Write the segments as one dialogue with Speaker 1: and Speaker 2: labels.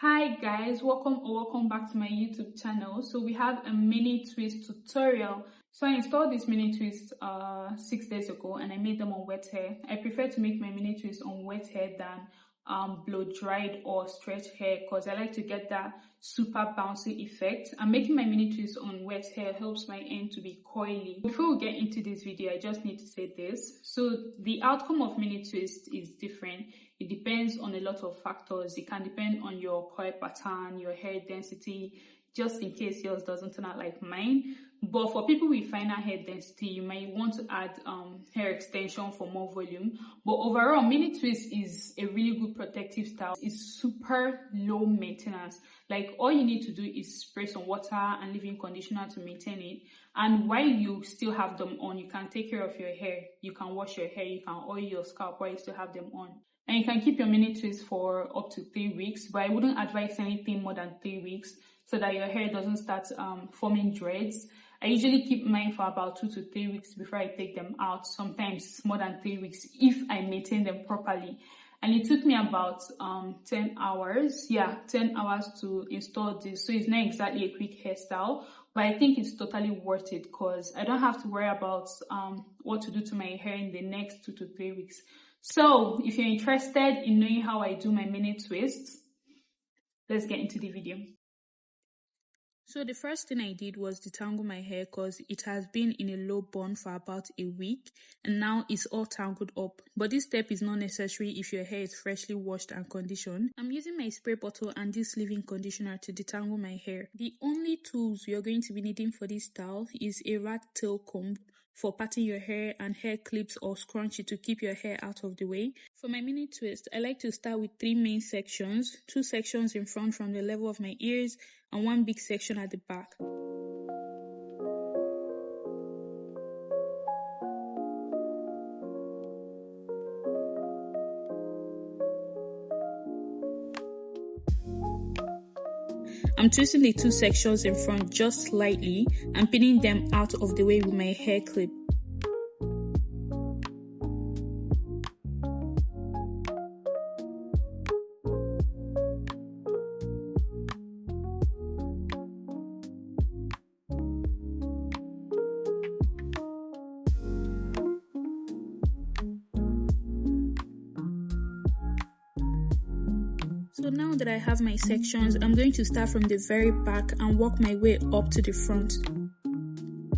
Speaker 1: Hi guys, welcome back to my YouTube channel. So we have a mini twist tutorial. So I installed this mini twist 6 days ago and I made them on wet hair. I prefer to make my mini twist on wet hair than blow dried or stretched hair because I like to get that super bouncy effect. And making my mini twist on wet hair helps my end to be coily. Before we get into this video, I just need to say this. So the outcome of mini twist is different. It depends on a lot of factors. It can depend on your coil pattern, your hair density, just in case yours doesn't turn out like mine. But for people with finer hair density, you might want to add hair extension for more volume. But overall, mini twist is a really good protective style. It's super low maintenance. Like all you need to do is spray some water and leave-in conditioner to maintain it. And while you still have them on, you can take care of your hair. You can wash your hair, you can oil your scalp while you still have them on. And you can keep your mini twist for up to 3 weeks, but I wouldn't advise anything more than 3 weeks so that your hair doesn't start forming dreads. I usually keep mine for about 2 to 3 weeks before I take them out, sometimes more than 3 weeks if I maintain them properly. And it took me about 10 hours, 10 hours to install this. So it's not exactly a quick hairstyle, but I think it's totally worth it because I don't have to worry about what to do to my hair in the next 2 to 3 weeks. So if you're interested in knowing how I do my mini twists, let's get into the video. So the first thing I did was detangle my hair because it has been in a low bun for about a week and now it's all tangled up. But this step is not necessary if your hair is freshly washed and conditioned. I'm using my spray bottle and this leave-in conditioner to detangle my hair. The only tools you're going to be needing for this style is a rat tail comb for parting your hair and hair clips or scrunchie to keep your hair out of the way. For my mini twist, I like to start with 3 main sections, 2 sections in front from the level of my ears and 1 big section at the back. I'm twisting the 2 sections in front just slightly and pinning them out of the way with my hair clip. So now that I have my sections, I'm going to start from the very back and work my way up to the front.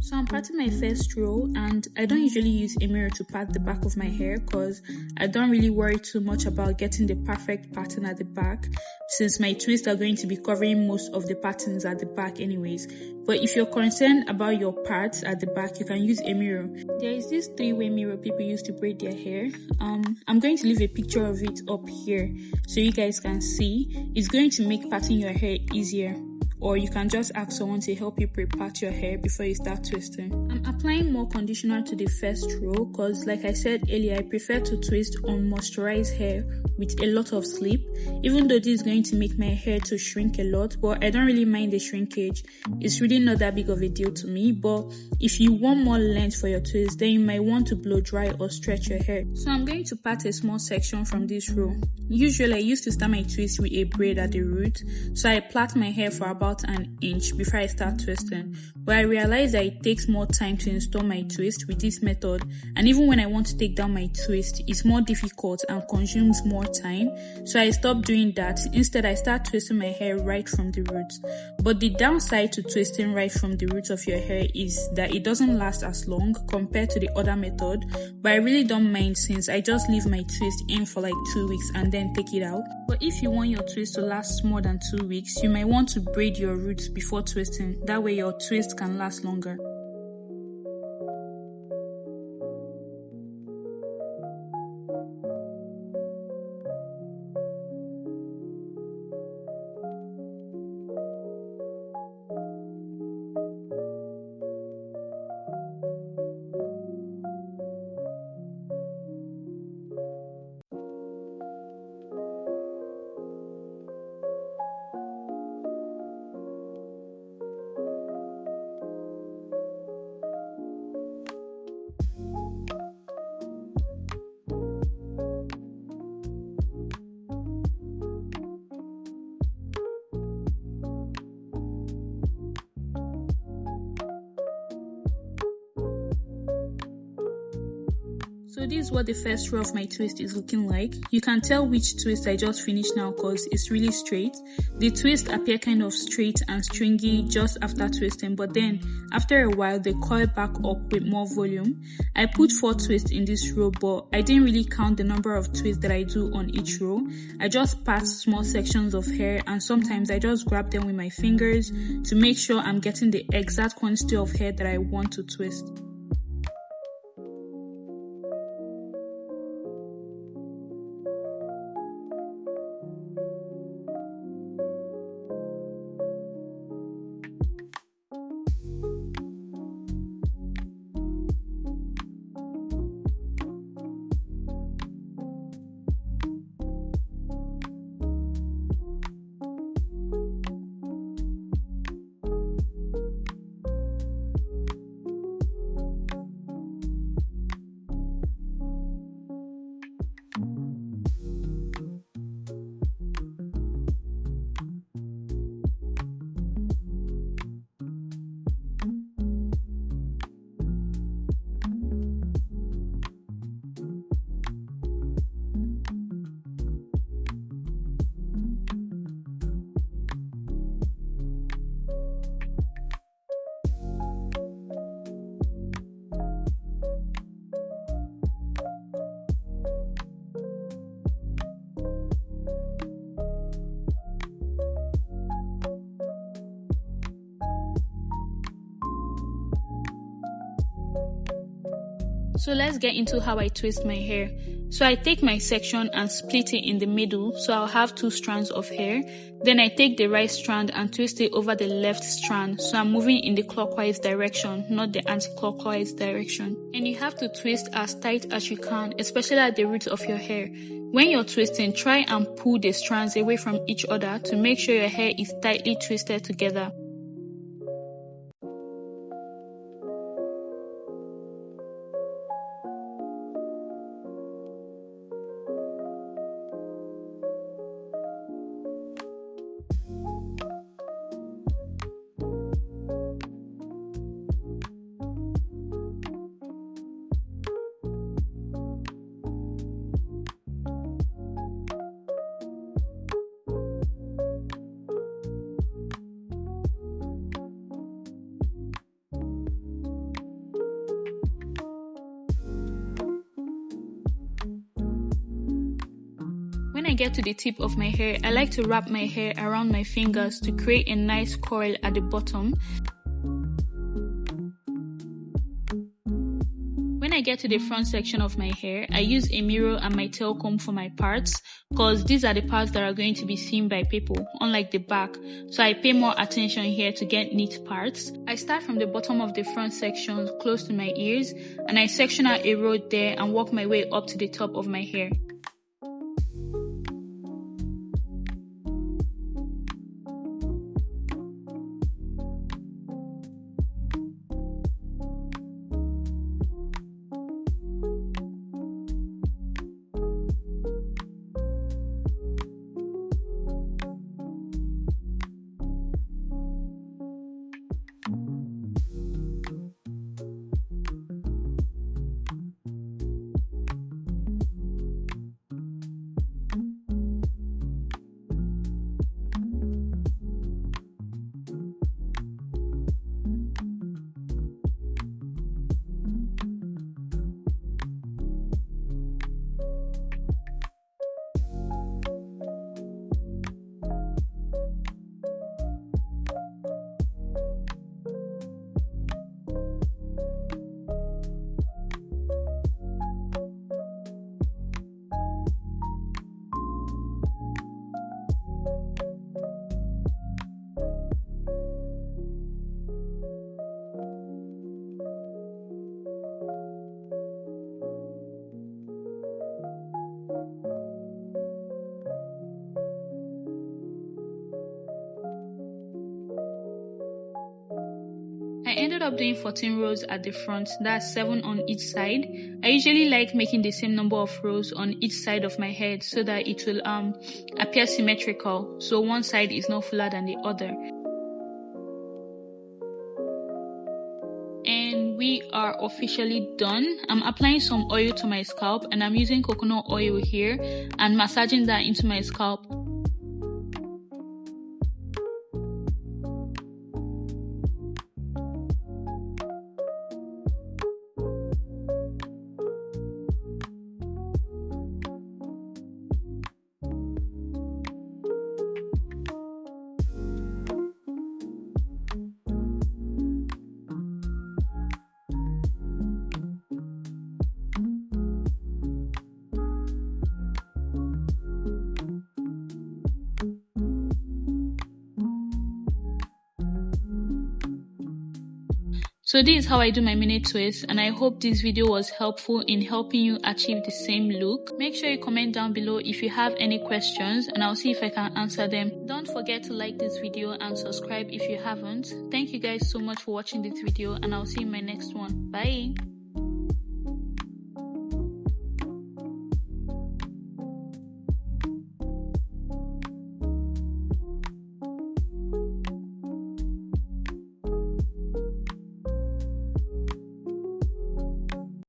Speaker 1: So I'm parting my first row and I don't usually use a mirror to part the back of my hair because I don't really worry too much about getting the perfect pattern at the back since my twists are going to be covering most of the patterns at the back anyways. But if you're concerned about your parts at the back, you can use a mirror. There is this 3-way mirror people use to braid their hair. I'm going to leave a picture of it up here so you guys can see. It's going to make parting your hair easier. Or you can just ask someone to help you pre-part your hair before you start twisting. I'm applying more conditioner to the first row because like I said earlier, I prefer to twist on moisturized hair with a lot of slip, even though this is going to make my hair to shrink a lot, but I don't really mind the shrinkage. It's really not that big of a deal to me, but if you want more length for your twist, then you might want to blow dry or stretch your hair. So I'm going to part a small section from this row. Usually I used to start my twist with a braid at the root, so I plait my hair for about an inch before I start twisting, but I realized that it takes more time to install my twist with this method, and even when I want to take down my twist, it's more difficult and consumes more time, so I stopped doing that. Instead, I start twisting my hair right from the roots. But the downside to twisting right from the roots of your hair is that it doesn't last as long compared to the other method, but I really don't mind since I just leave my twist in for like 2 weeks and then take it out. But if you want your twist to last more than 2 weeks, you might want to braid your roots before twisting. That way your twist can last longer. So this is what the first row of my twist is looking like. You can tell which twist I just finished now because it's really straight. The twist appear kind of straight and stringy just after twisting, but then after a while they coil back up with more volume. I put 4 twists in this row, but I didn't really count the number of twists that I do on each row. I just part small sections of hair, and sometimes I just grab them with my fingers to make sure I'm getting the exact quantity of hair that I want to twist. So let's get into how I twist my hair. So I take my section and split it in the middle, so I'll have 2 strands of hair. Then I take the right strand and twist it over the left strand, so I'm moving in the clockwise direction, not the anti-clockwise direction. And you have to twist as tight as you can, especially at the root of your hair. When you're twisting, try and pull the strands away from each other to make sure your hair is tightly twisted together. When I get to the tip of my hair, I like to wrap my hair around my fingers to create a nice coil at the bottom. When I get to the front section of my hair, I use a mirror and my tail comb for my parts, because these are the parts that are going to be seen by people, unlike the back. So I pay more attention here to get neat parts. I start from the bottom of the front section close to my ears, and I section out a row there and work my way up to the top of my hair. I ended up doing 14 rows at the front, that's 7 on each side. I usually like making the same number of rows on each side of my head so that it will appear symmetrical, so one side is not fuller than the other. And we are officially done. I'm applying some oil to my scalp and I'm using coconut oil here and massaging that into my scalp. So this is how I do my mini twist, and I hope this video was helpful in helping you achieve the same look. Make sure you comment down below if you have any questions and I'll see if I can answer them. Don't forget to like this video and subscribe if you haven't. Thank you guys so much for watching this video and I'll see you in my next one. Bye!